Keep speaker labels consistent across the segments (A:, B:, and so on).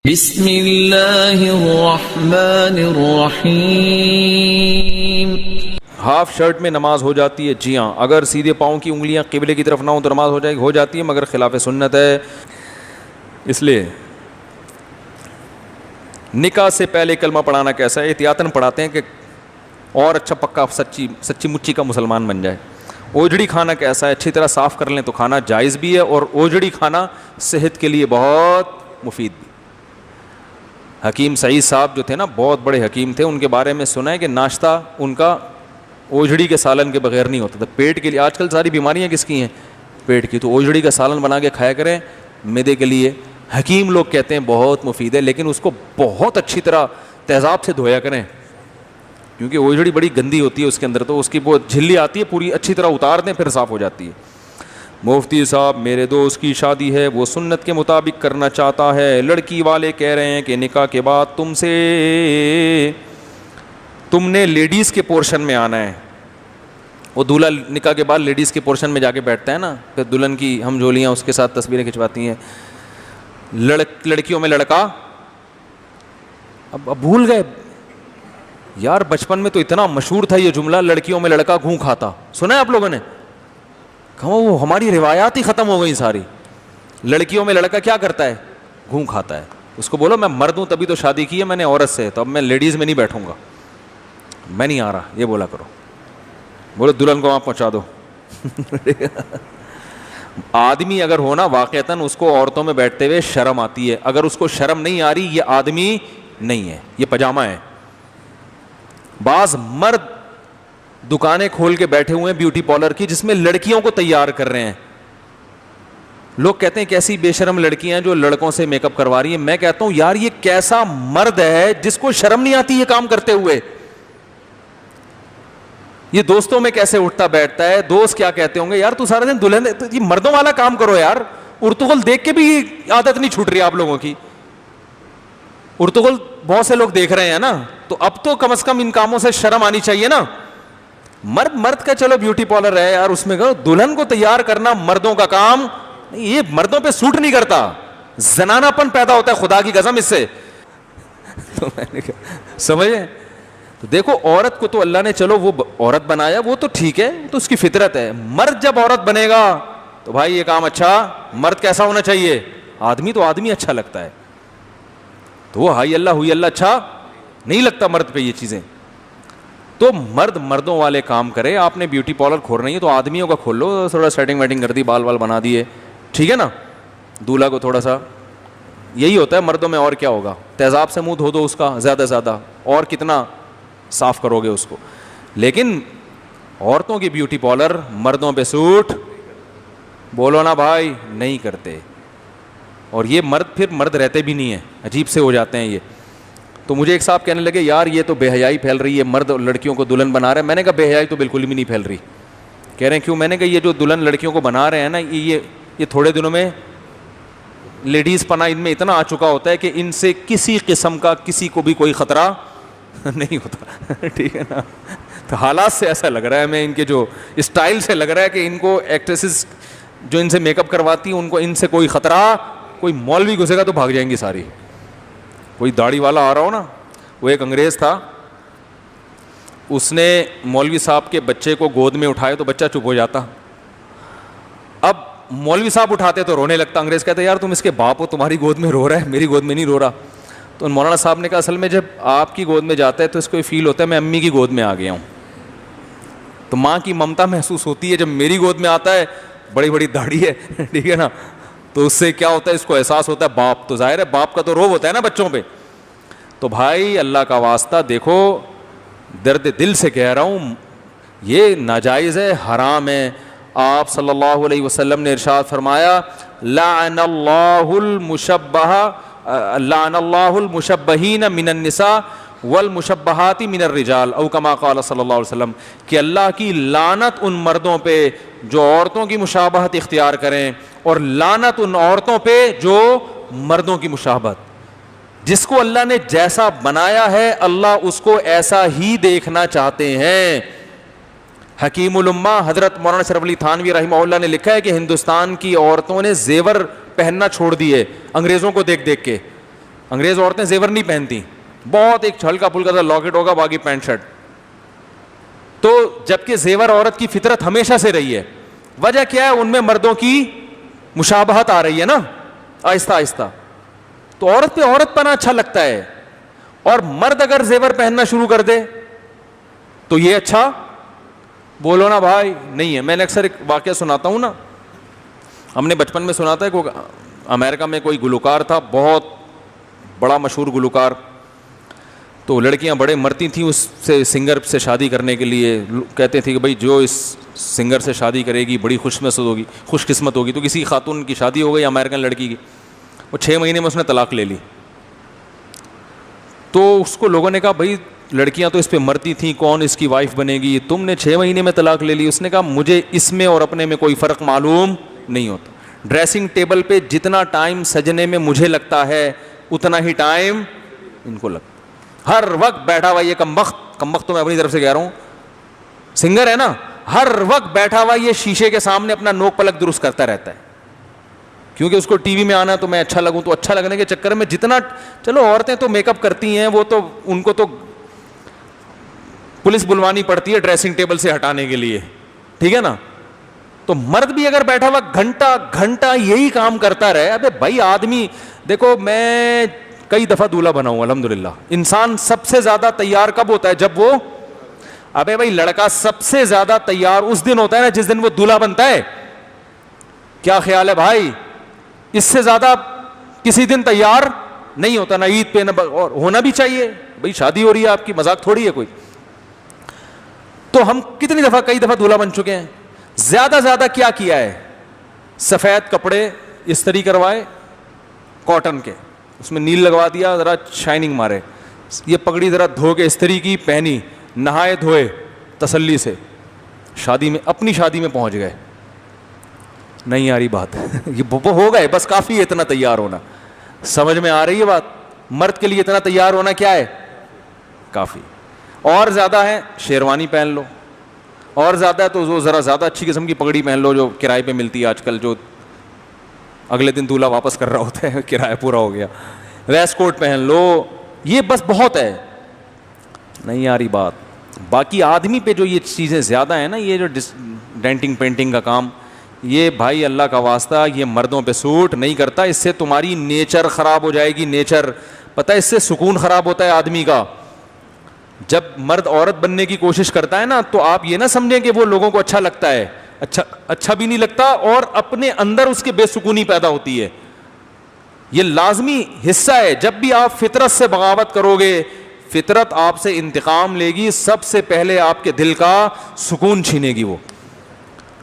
A: بسم اللہ الرحمن الرحیم۔
B: ہاف شرٹ میں نماز ہو جاتی ہے؟ جی ہاں، اگر سیدھے پاؤں کی انگلیاں قبلے کی طرف نہ ہوں تو نماز ہو جاتی ہے، مگر خلاف سنت ہے۔ اس لیے نکاح سے پہلے کلمہ پڑھانا کیسا ہے؟ احتیاطاً پڑھاتے ہیں کہ اور اچھا پکا سچی مچی کا مسلمان بن جائے۔ اوجڑی کھانا کیسا ہے؟ اچھی طرح صاف کر لیں تو کھانا جائز بھی ہے، اور اوجڑی کھانا صحت کے لیے بہت مفید بھی۔ حکیم سعید صاحب جو تھے نا، بہت بڑے حکیم تھے، ان کے بارے میں سنا ہے کہ ناشتہ ان کا اوجڑی کے سالن کے بغیر نہیں ہوتا تھا۔ پیٹ کے لیے آج کل ساری بیماریاں کس کی ہیں؟ پیٹ کی۔ تو اوجڑی کا سالن بنا کے کھایا کریں، معدے کے لیے حکیم لوگ کہتے ہیں بہت مفید ہے، لیکن اس کو بہت اچھی طرح تیزاب سے دھویا کریں، کیونکہ اوجڑی بڑی گندی ہوتی ہے اس کے اندر، تو اس کی وہ جھلی آتی ہے، پوری اچھی طرح اتار دیں پھر صاف ہو جاتی ہے۔ مفتی صاحب، میرے دوست کی شادی ہے، وہ سنت کے مطابق کرنا چاہتا ہے، لڑکی والے کہہ رہے ہیں کہ نکاح کے بعد تم نے لیڈیز کے پورشن میں آنا ہے۔ وہ دولہا نکاح کے بعد لیڈیز کے پورشن میں جا کے بیٹھتا ہے نا، پھر دلہن کی ہم جولیاں اس کے ساتھ تصویریں کھنچواتی ہیں۔ لڑکیوں میں لڑکا، اب بھول گئے یار، بچپن میں تو اتنا مشہور تھا یہ جملہ، لڑکیوں میں لڑکا گھوں کھاتا، سنا ہے آپ لوگوں نے؟ وہ ہماری روایات ہی ختم ہو گئی ساری۔ لڑکیوں میں لڑکا کیا کرتا ہے؟ گھوں کھاتا ہے۔ اس کو بولو میں مرد ہوں تبھی تو شادی کی ہے میں نے عورت سے، تو اب میں لیڈیز میں نہیں بیٹھوں گا، میں نہیں آ رہا، یہ بولا کرو۔ بولو دلہن کو وہاں پہنچا دو۔ آدمی اگر ہونا واقعتاً اس کو عورتوں میں بیٹھتے ہوئے شرم آتی ہے، اگر اس کو شرم نہیں آ رہی، یہ آدمی نہیں ہے، یہ پجامہ ہے۔ بعض مرد دکانیں کھول کے بیٹھے ہوئے ہیں بیوٹی پارلر کی، جس میں لڑکیوں کو تیار کر رہے ہیں۔ لوگ کہتے ہیں کیسی بے شرم لڑکیاں جو لڑکوں سے میک اپ کروا رہی ہیں۔ میں کہتا ہوں یار یہ کیسا مرد ہے جس کو شرم نہیں آتی یہ کام کرتے ہوئے؟ یہ دوستوں میں کیسے اٹھتا بیٹھتا ہے؟ دوست کیا کہتے ہوں گے، یار تو سارا دن دلہن، یہ مردوں والا کام کرو یار۔ ارطغرل دیکھ کے بھی عادت نہیں چھوٹ رہی آپ لوگوں کی۔ ارطغرل بہت سے لوگ دیکھ رہے ہیں نا، تو اب تو کم از کم ان کاموں سے شرم آنی چاہیے نا۔ مرد کا چلو بیوٹی پارلر ہے یار، اس میں کہو دلہن کو تیار کرنا مردوں کا کام، یہ مردوں پہ سوٹ نہیں کرتا، زنانہ پن پیدا ہوتا ہے خدا کی قسم اس سے۔ تو میں نے کہا سمجھے؟ تو دیکھو عورت کو تو اللہ نے چلو وہ عورت بنایا، وہ تو ٹھیک ہے، تو اس کی فطرت ہے۔ مرد جب عورت بنے گا تو بھائی یہ کام اچھا، مرد کیسا ہونا چاہیے؟ آدمی تو آدمی اچھا لگتا ہے، تو وہ ہائی اللہ ہوئی اللہ اچھا نہیں لگتا مرد پہ یہ چیزیں۔ تو مرد مردوں والے کام کرے۔ آپ نے بیوٹی پارلر کھول رہی ہے تو آدمیوں کا کھول لو، تھوڑا سیٹنگ ویٹنگ کر دی، بال بنا دیے، ٹھیک ہے نا۔ دولہا کو تھوڑا سا، یہی ہوتا ہے مردوں میں، اور کیا ہوگا؟ تیزاب سے منہ دھو دو اس کا زیادہ زیادہ، اور کتنا صاف کرو گے اس کو۔ لیکن عورتوں کی بیوٹی پارلر مردوں پہ سوٹ، بولو نا بھائی، نہیں کرتے۔ اور یہ مرد پھر مرد رہتے بھی نہیں ہیں، عجیب سے ہو جاتے ہیں یہ۔ تو مجھے ایک صاحب کہنے لگے یار یہ تو بے حیائی پھیل رہی ہے، مرد لڑکیوں کو دلہن بنا رہے ہیں۔ میں نے کہا بے حیائی تو بالکل بھی نہیں پھیل رہی۔ کہہ رہے ہیں کیوں؟ میں نے کہا یہ جو دلہن لڑکیوں کو بنا رہے ہیں نا، یہ تھوڑے دنوں میں لیڈیز پنا ان میں اتنا آ چکا ہوتا ہے کہ ان سے کسی قسم کا کسی کو بھی کوئی خطرہ نہیں ہوتا، ٹھیک ہے نا۔ تو حالات سے ایسا لگ رہا ہے، میں ان کے جو اسٹائل سے لگ رہا ہے کہ ان کو ایکٹریسز جو ان سے میک اپ کرواتی ہیں ان کو ان سے کوئی خطرہ، کوئی مولوی گھسے گا تو بھاگ جائیں گی ساری۔ کوئی داڑھی والا آ رہا ہو نا، وہ ایک انگریز تھا، اس نے مولوی صاحب کے بچے کو گود میں اٹھائے تو بچہ چپ ہو جاتا، اب مولوی صاحب اٹھاتے تو رونے لگتا۔ انگریز کہتا یار تم اس کے باپ ہو، تمہاری گود میں رو رہا ہے، میری گود میں نہیں رو رہا۔ تو مولانا صاحب نے کہا اصل میں جب آپ کی گود میں جاتا ہے تو اس کو یہ فیل ہوتا ہے میں امی کی گود میں آ گیا ہوں، تو ماں کی ممتا محسوس ہوتی ہے۔ جب میری گود میں آتا ہے، بڑی بڑی داڑھی ہے، ٹھیک ہے نا، تو اس سے کیا ہوتا ہے، اس کو احساس ہوتا ہے باپ، تو ظاہر ہے باپ کا تو روب ہوتا ہے نا بچوں پہ۔ تو بھائی اللہ کا واسطہ دیکھو، درد دل سے کہہ رہا ہوں، یہ ناجائز ہے، حرام ہے۔ آپ صلی اللہ علیہ وسلم نے ارشاد فرمایا لعن اللہ المشبہین من النساء والمشبہات من الرجال، او کما قال صلی اللہ علیہ وسلم، کہ اللہ کی لعنت ان مردوں پہ جو عورتوں کی مشابہت اختیار کریں، اور لعنت ان عورتوں پہ جو مردوں کی مشابہت۔ جس کو اللہ نے جیسا بنایا ہے اللہ اس کو ایسا ہی دیکھنا چاہتے ہیں۔ حکیم الامہ حضرت مولانا شرف علی تھانوی رحمہ اللہ نے لکھا ہے کہ ہندوستان کی عورتوں نے زیور پہننا چھوڑ دیے انگریزوں کو دیکھ دیکھ کے۔ انگریز عورتیں زیور نہیں پہنتی, بہت ایک ہلکا پھلکا سا لاکٹ ہوگا, باقی پینٹ شرٹ. تو جبکہ زیور عورت کی فطرت ہمیشہ سے رہی ہے. وجہ کیا ہے؟ ان میں مردوں کی مشابہت آ رہی ہے نا آہستہ آہستہ, تو عورت پہ عورت پنا اچھا لگتا ہے. اور مرد اگر زیور پہننا شروع کر دے تو یہ اچھا بولو نا بھائی نہیں ہے. میں نے اکثر ایک واقعہ سناتا ہوں نا, ہم نے بچپن میں سنا تھا کہ امریکہ میں کوئی گلوکار تھا, بہت بڑا مشہور گلوکار, تو لڑکیاں بڑے مرتی تھیں اس سے, سنگر سے شادی کرنے کے لیے. کہتے تھے کہ بھائی جو اس سنگر سے شادی کرے گی بڑی خوش قسمت ہوگی. تو کسی خاتون کی شادی ہو گئی امریکن لڑکی کی, وہ 6 مہینے میں اس نے طلاق لے لی. تو اس کو لوگوں نے کہا بھائی لڑکیاں تو اس پہ مرتی تھیں, کون اس کی وائف بنے گی, تم نے 6 مہینے میں طلاق لے لی. اس نے کہا مجھے اس میں اور اپنے میں کوئی فرق معلوم نہیں ہوتا. ڈریسنگ ٹیبل پہ جتنا ٹائم سجنے میں مجھے لگتا ہے اتنا ہی ٹائم ان کو لگتا. ہر وقت بیٹھا ہوا یہ کم وقت تو میں اپنی طرف سے کہہ رہا ہوں, سنگر ہے نا, ہر وقت بیٹھا ہوا یہ شیشے کے سامنے اپنا نوک پلک درست کرتا رہتا ہے, کیونکہ اس کو ٹی وی میں آنا ہے تو میں اچھا لگوں. تو اچھا لگنے کے چکر میں جتنا, چلو عورتیں تو میک اپ کرتی ہیں, وہ تو ان کو تو پولیس بلوانی پڑتی ہے ڈریسنگ ٹیبل سے ہٹانے کے لیے, ٹھیک ہے نا. تو مرد بھی اگر بیٹھا ہوا گھنٹہ گھنٹہ یہی کام کرتا رہے, ابے بھائی آدمی دیکھو, میں کئی دفعہ دولہا بنا ہوں الحمدللہ. انسان سب سے زیادہ تیار کب ہوتا ہے؟ جب وہ, ابے بھائی لڑکا سب سے زیادہ تیار اس دن ہوتا ہے نا جس دن وہ دولہا بنتا ہے. کیا خیال ہے بھائی؟ اس سے زیادہ کسی دن تیار نہیں ہوتا, نہ عید پہ نہ, اور ہونا بھی چاہیے بھائی, شادی ہو رہی ہے آپ کی, مذاق تھوڑی ہے کوئی. تو ہم کتنی دفعہ, کئی دفعہ دولہا بن چکے ہیں. زیادہ کیا کیا ہے؟ سفید کپڑے استری کروائے کاٹن کے, اس میں نیل لگوا دیا, ذرا شائننگ مارے. یہ پگڑی ذرا دھو کے استری کی پہنی, نہائے دھوئے تسلی سے, شادی میں, اپنی شادی میں پہنچ گئے. نہیں آ رہی بات؟ یہ ہو گئے بس, کافی ہے اتنا تیار ہونا. سمجھ میں آ رہی ہے بات؟ مرد کے لیے اتنا تیار ہونا کیا ہے؟ کافی. اور زیادہ ہے شیروانی پہن لو, اور زیادہ ہے تو وہ ذرا زیادہ اچھی قسم کی پگڑی پہن لو جو کرائے پہ ملتی ہے آج کل, جو اگلے دن دولہا واپس کر رہا ہوتا ہے, کرایہ پورا ہو گیا. ویسٹ کوٹ پہن لو, یہ بس بہت ہے. نہیں آ رہی بات؟ باقی آدمی پہ جو یہ چیزیں زیادہ ہیں نا, یہ جو ڈینٹنگ پینٹنگ کا کام, یہ بھائی اللہ کا واسطہ یہ مردوں پہ سوٹ نہیں کرتا. اس سے تمہاری نیچر خراب ہو جائے گی, نیچر. پتہ ہے اس سے سکون خراب ہوتا ہے آدمی کا. جب مرد عورت بننے کی کوشش کرتا ہے نا, تو آپ یہ نہ سمجھیں کہ وہ لوگوں کو اچھا لگتا ہے, اچھا بھی نہیں لگتا, اور اپنے اندر اس کے بے سکونی پیدا ہوتی ہے. یہ لازمی حصہ ہے. جب بھی آپ فطرت سے بغاوت کرو گے, فطرت آپ سے انتقام لے گی, سب سے پہلے آپ کے دل کا سکون چھینے گی وہ.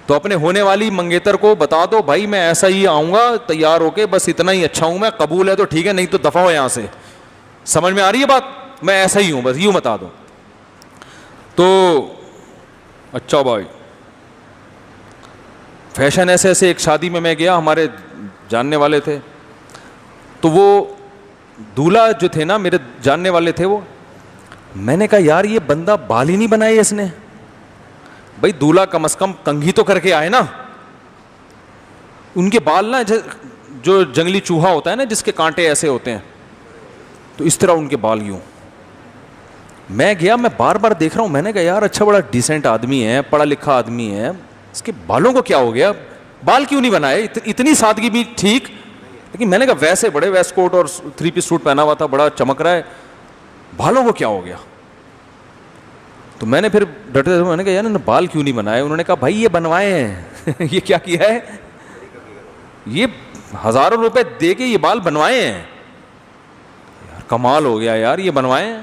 B: تو اپنے ہونے والی منگیتر کو بتا دو بھائی میں ایسا ہی آؤں گا تیار ہو کے, بس اتنا ہی اچھا ہوں میں, قبول ہے تو ٹھیک ہے, نہیں تو دفع ہو یہاں سے. سمجھ میں آ رہی ہے بات؟ میں ایسا ہی ہوں, بس یوں بتا دو. تو اچھا بھائی, فیشن ایسے ایک شادی میں گیا, ہمارے جاننے والے تھے, تو وہ دولہا جو تھے نا میرے جاننے والے تھے, وہ, میں نے کہا یار یہ بندہ بال ہی نہیں بنائے اس نے. بھائی دولہا کم از کم کنگھی تو کر کے آئے نا. ان کے بال نا جو جنگلی چوہا ہوتا ہے نا جس کے کانٹے ایسے ہوتے ہیں, تو اس طرح ان کے بال یوں. میں گیا, میں بار بار دیکھ رہا ہوں, میں نے کہا یار اچھا بڑا ڈیسنٹ آدمی ہے, پڑھا لکھا آدمی ہے, اس کے بالوں کو کیا ہو گیا, بال کیوں نہیں بنائے؟ اتنی سادگی بھی ٹھیک, لیکن میں نے کہا ویسے بڑے ویسٹ کوٹ اور 3 پیس سوٹ پہنا ہوا تھا, بڑا چمک رہا ہے, بالوں کو کیا ہو گیا؟ تو میں نے پھر ڈٹے میں نے کہا یار بال کیوں نہیں بنائے؟ انہوں نے کہا بھائی یہ بنوائے ہیں. یہ کیا کیا ہے؟ یہ ہزاروں روپے دے کے یہ بال بنوائے ہیں. یار کمال ہو گیا یار, یہ بنوائے ہیں,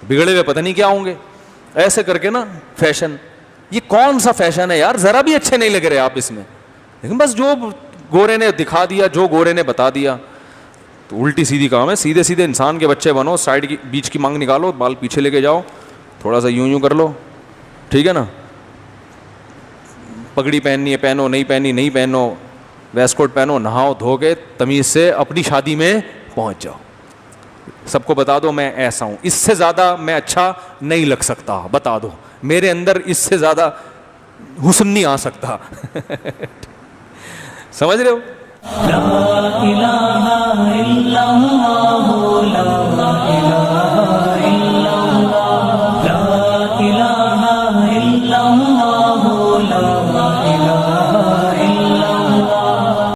B: بگڑے ہوئے پتہ نہیں کیا ہوں گے. ایسے کر کے نا فیشن, یہ کون سا فیشن ہے یار؟ ذرا بھی اچھے نہیں لگ رہے آپ اس میں, لیکن بس جو گورے نے دکھا دیا, جو گورے نے بتا دیا, تو الٹی سیدھی کام ہے. سیدھے سیدھے انسان کے بچے بنو, سائڈ کی بیچ کی مانگ نکالو, بال پیچھے لے کے جاؤ, تھوڑا سا یوں کر لو, ٹھیک ہے نا. پگڑی پہننی ہے پہنو, نہیں پہننی نہیں پہنو, ویسٹ کوٹ پہنو, نہاؤ دھو کے تمیز سے اپنی شادی میں پہنچ جاؤ. سب کو بتا دو میں ایسا ہوں, اس سے زیادہ میں اچھا نہیں لگ سکتا, بتا دو میرے اندر اس سے زیادہ حسن نہیں آ سکتا. سمجھ رہے ہو؟
A: لا الہ الا اللہ